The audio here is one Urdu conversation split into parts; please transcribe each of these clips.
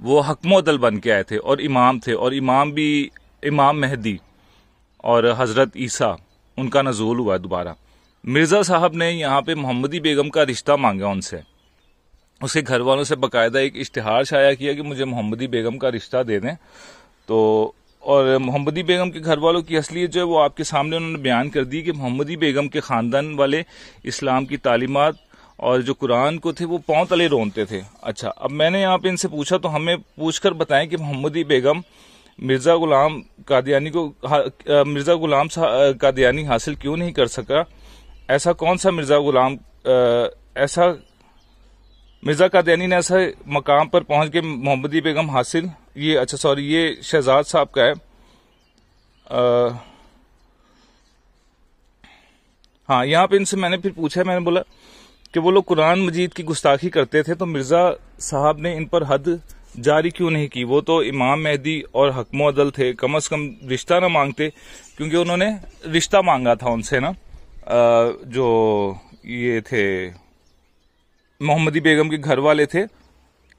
وہ حکم و عدل بن کے آئے تھے اور امام تھے، اور امام بھی امام مہدی اور حضرت عیسیٰ، ان کا نزول ہوا دوبارہ۔ مرزا صاحب نے یہاں پہ محمدی بیگم کا رشتہ مانگا ان سے، اس کے گھر والوں سے باقاعدہ ایک اشتہار شائع کیا کہ مجھے محمدی بیگم کا رشتہ دے دیں۔ تو اور محمدی بیگم کے گھر والوں کی اصلیت جو ہے وہ آپ کے سامنے انہوں نے بیان کر دی کہ محمدی بیگم کے خاندان والے اسلام کی تعلیمات اور جو قرآن کو تھے وہ پاؤں تلے رونتے تھے۔ اچھا، اب میں نے یہاں پہ ان سے پوچھا تو ہمیں پوچھ کر بتائیں کہ محمدی بیگم مرزا غلام قادیانی حاصل کیوں نہیں کر سکا؟ ایسا کون سا مرزا قادیانی نے ایسا مقام پر پہنچ کے محمدی بیگم حاصل، یہ شہزاد صاحب کا ہے۔ ہاں، یہاں پہ ان سے میں نے پھر پوچھا، میں نے بولا کہ وہ لوگ قرآن مجید کی گستاخی کرتے تھے تو مرزا صاحب نے ان پر حد جاری کیوں نہیں کی؟ وہ تو امام مہدی اور حکم و عدل تھے، کم از کم رشتہ نہ مانگتے، کیونکہ انہوں نے رشتہ مانگا تھا ان سے نا، جو یہ تھے محمدی بیگم کے گھر والے تھے،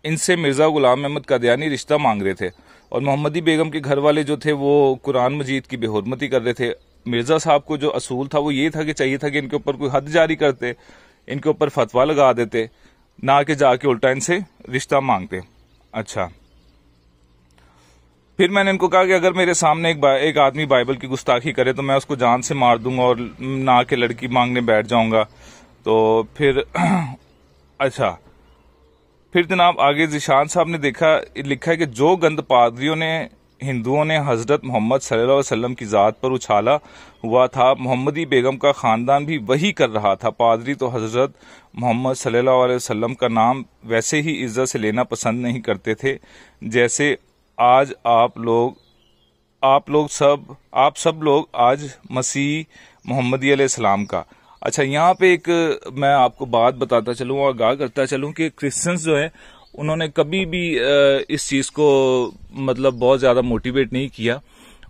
ان سے مرزا غلام احمد قادیانی رشتہ مانگ رہے تھے، اور محمدی بیگم کے گھر والے جو تھے وہ قرآن مجید کی بے حرمتی کر رہے تھے۔ مرزا صاحب کو جو اصول تھا وہ یہ تھا کہ چاہیے تھا کہ ان کے اوپر کوئی حد جاری کرتے، ان کے اوپر فتویٰ لگا دیتے، نہ کہ جا کے الٹا ان سے رشتہ مانگتے۔ اچھا، پھر میں نے ان کو کہا کہ اگر میرے سامنے ایک آدمی بائبل کی گستاخی کرے تو میں اس کو جان سے مار دوں گا اور نہ کہ لڑکی مانگنے بیٹھ جاؤں گا۔ تو پھر اچھا، پھر جناب آگے ذیشان صاحب نے لکھا ہے کہ جو گند پادریوں نے ہندوؤں نے حضرت محمد صلی اللہ علیہ وسلم کی ذات پر اچھالا ہوا تھا، محمدی بیگم کا خاندان بھی وہی کر رہا تھا۔ پادری تو حضرت محمد صلی اللہ علیہ وسلم کا نام ویسے ہی عزت سے لینا پسند نہیں کرتے تھے جیسے آج آپ سب لوگ آج مسیح محمدی علیہ السلام کا۔ اچھا، یہاں پہ ایک میں آپ کو بات بتاتا چلوں اور آگاہ کرتا چلوں کہ کرسچنز جو ہیں انہوں نے کبھی بھی اس چیز کو مطلب بہت زیادہ موٹیویٹ نہیں کیا،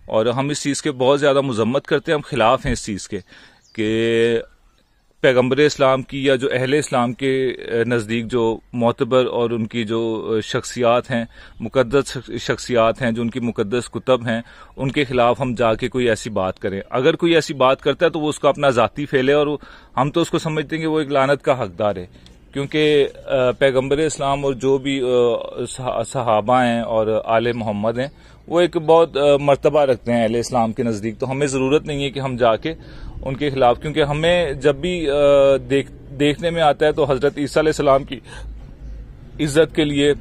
اور ہم اس چیز کے بہت زیادہ مذمت کرتے ہیں، ہم خلاف ہیں اس چیز کے کہ پیغمبر اسلام کی یا جو اہل اسلام کے نزدیک جو معتبر اور ان کی جو شخصیات ہیں، مقدس شخصیات ہیں، جو ان کی مقدس کتب ہیں، ان کے خلاف ہم جا کے کوئی ایسی بات کریں۔ اگر کوئی ایسی بات کرتا ہے تو وہ اس کا اپنا ذاتی فعل ہے، اور ہم تو اس کو سمجھتے ہیں کہ وہ ایک لعنت کا حقدار ہے، کیونکہ پیغمبر اسلام اور جو بھی صحابہ ہیں اور آل محمد ہیں وہ ایک بہت مرتبہ رکھتے ہیں اہل اسلام کے نزدیک، تو ہمیں ضرورت نہیں ہے کہ ہم جا کے ان کے خلاف، کیونکہ ہمیں جب بھی دیکھنے میں آتا ہے تو حضرت عیسیٰ علیہ السلام کی عزت کے لیے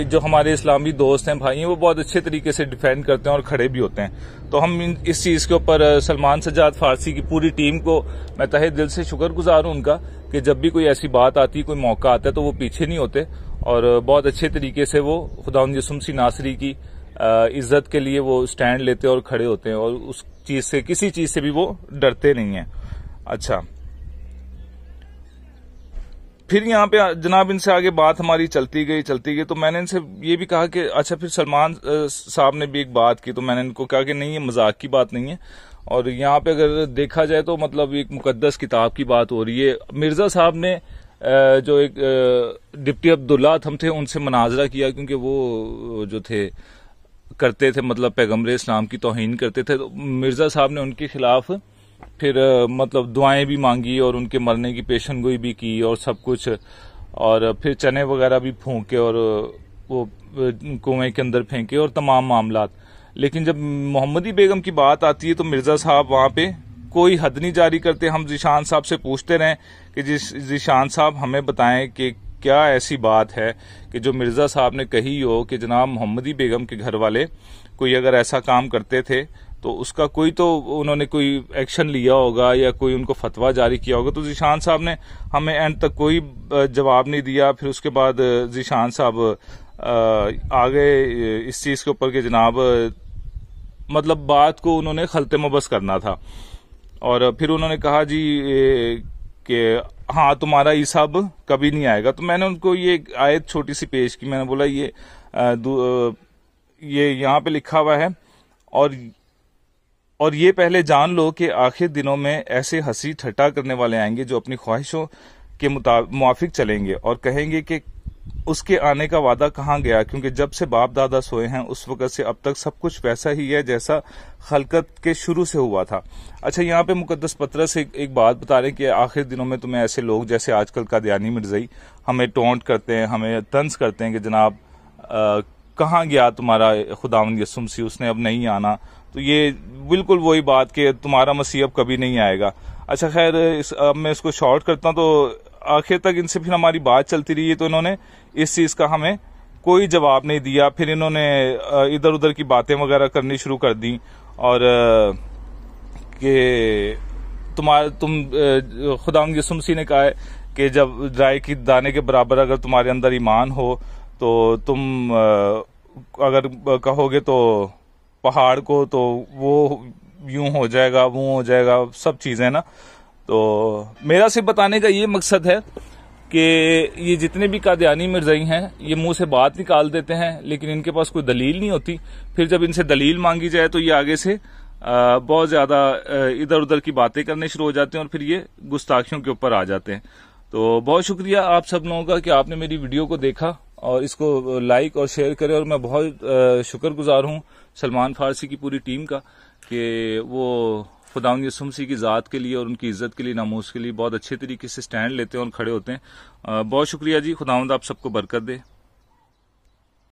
جو ہمارے اسلامی دوست ہیں، بھائی ہیں، وہ بہت اچھے طریقے سے ڈیفینڈ کرتے ہیں اور کھڑے بھی ہوتے ہیں۔ تو ہم اس چیز کے اوپر سلمان سجاد فارسی کی پوری ٹیم کو میں تہہ دل سے شکر گزار ہوں ان کا کہ جب بھی کوئی ایسی بات آتی، کوئی موقع آتا ہے تو وہ پیچھے نہیں ہوتے اور بہت اچھے طریقے سے وہ خداوند یسوع مسیح ناصری کی عزت کے لیے وہ سٹینڈ لیتے اور کھڑے ہوتے ہیں، اور اس چیز سے کسی چیز سے بھی وہ ڈرتے نہیں ہیں۔ اچھا، پھر یہاں پہ جناب ان سے آگے بات ہماری چلتی گئی تو میں نے ان سے یہ بھی کہا کہ اچھا، پھر سلمان صاحب نے بھی ایک بات کی تو میں نے ان کو کہا کہ نہیں، یہ مذاق کی بات نہیں ہے، اور یہاں پہ اگر دیکھا جائے تو مطلب ایک مقدس کتاب کی بات ہو رہی ہے۔ مرزا صاحب نے جو ایک ڈپٹی عبداللہ ہم تھے ان سے مناظرہ کیا، کیونکہ وہ جو تھے کرتے تھے مطلب پیغمبر اسلام کی توہین کرتے تھے، تو مرزا صاحب نے ان کے خلاف پھر مطلب دعائیں بھی مانگی اور ان کے مرنے کی پیشن گوئی بھی کی اور سب کچھ، اور پھر چنے وغیرہ بھی پھونکے اور وہ کنویں کے اندر پھینکے اور تمام معاملات۔ لیکن جب محمدی بیگم کی بات آتی ہے تو مرزا صاحب وہاں پہ کوئی حد نہیں جاری کرتے۔ ہم ذیشان صاحب سے پوچھتے رہیں کہ ذیشان صاحب ہمیں بتائیں کہ کیا ایسی بات ہے کہ جو مرزا صاحب نے کہی ہو کہ جناب محمدی بیگم کے گھر والے کوئی اگر ایسا کام کرتے تھے تو اس کا کوئی تو انہوں نے کوئی ایکشن لیا ہوگا یا کوئی ان کو فتویٰ جاری کیا ہوگا۔ تو ذیشان صاحب نے ہمیں اینڈ تک کوئی جواب نہیں دیا۔ پھر اس کے بعد ذیشان صاحب آگے اس چیز کے اوپر کہ جناب مطلب بات کو انہوں نے خلط مبس کرنا تھا، اور پھر انہوں نے کہا جی کہ ہاں تمہارا عیسیٰ اب کبھی نہیں آئے گا۔ تو میں نے ان کو یہ آیت چھوٹی سی پیش کی، میں نے بولا یہ یہاں پہ لکھا ہوا ہے، اور یہ پہلے جان لو کہ آخر دنوں میں ایسے ہنسی ٹھٹا کرنے والے آئیں گے جو اپنی خواہشوں کے موافق چلیں گے اور کہیں گے کہ اس کے آنے کا وعدہ کہاں گیا، کیونکہ جب سے باپ دادا سوئے ہیں اس وقت سے اب تک سب کچھ ویسا ہی ہے جیسا خلقت کے شروع سے ہوا تھا۔ اچھا، یہاں پہ مقدس پطرس ایک بات بتا رہے ہیں کہ آخر دنوں میں تمہیں ایسے لوگ جیسے آج کل قادیانی مرزائی ہمیں ٹونٹ کرتے ہیں، ہمیں طنز کرتے ہیں کہ جناب کہاں گیا تمہارا خداوند یسوع مسیح، اس نے اب نہیں آنا۔ تو یہ بالکل وہی بات کہ تمہارا مسیح اب کبھی نہیں آئے گا۔ اچھا خیر، اب میں اس کو شارٹ کرتا ہوں۔ تو آخر تک ان سے پھر ہماری بات چلتی رہی ہے، تو انہوں نے اس چیز کا ہمیں کوئی جواب نہیں دیا۔ پھر انہوں نے ادھر ادھر کی باتیں وغیرہ کرنی شروع کر دی، اور کہ تم خداوند یسوع مسیح نے کہا ہے کہ جب رائے کی دانے کے برابر اگر تمہارے اندر ایمان ہو تو تم اگر کہو گے تو پہاڑ کو تو وہ یوں ہو جائے گا، وہ ہو جائے گا، سب چیزیں نا۔ تو میرا صرف بتانے کا یہ مقصد ہے کہ یہ جتنے بھی قادیانی مرزائی ہیں یہ منہ سے بات نکال دیتے ہیں، لیکن ان کے پاس کوئی دلیل نہیں ہوتی۔ پھر جب ان سے دلیل مانگی جائے تو یہ آگے سے بہت زیادہ ادھر ادھر کی باتیں کرنے شروع ہو جاتے ہیں، اور پھر یہ گستاخیوں کے اوپر آ جاتے ہیں۔ تو بہت شکریہ آپ سب لوگوں کا کہ آپ نے میری ویڈیو کو دیکھا اور اس کو لائک اور شیئر کرے، اور میں بہت شکر گزار ہوں سلمان فارسی کی پوری ٹیم کا کہ وہ خداوند یسوع مسیح کی ذات کے لیے اور ان کی عزت کے لیے، ناموس کے لیے بہت اچھے طریقے سے سٹینڈ لیتے ہیں اور کھڑے ہوتے ہیں۔ بہت شکریہ جی، خداوند آپ سب کو برکت دے۔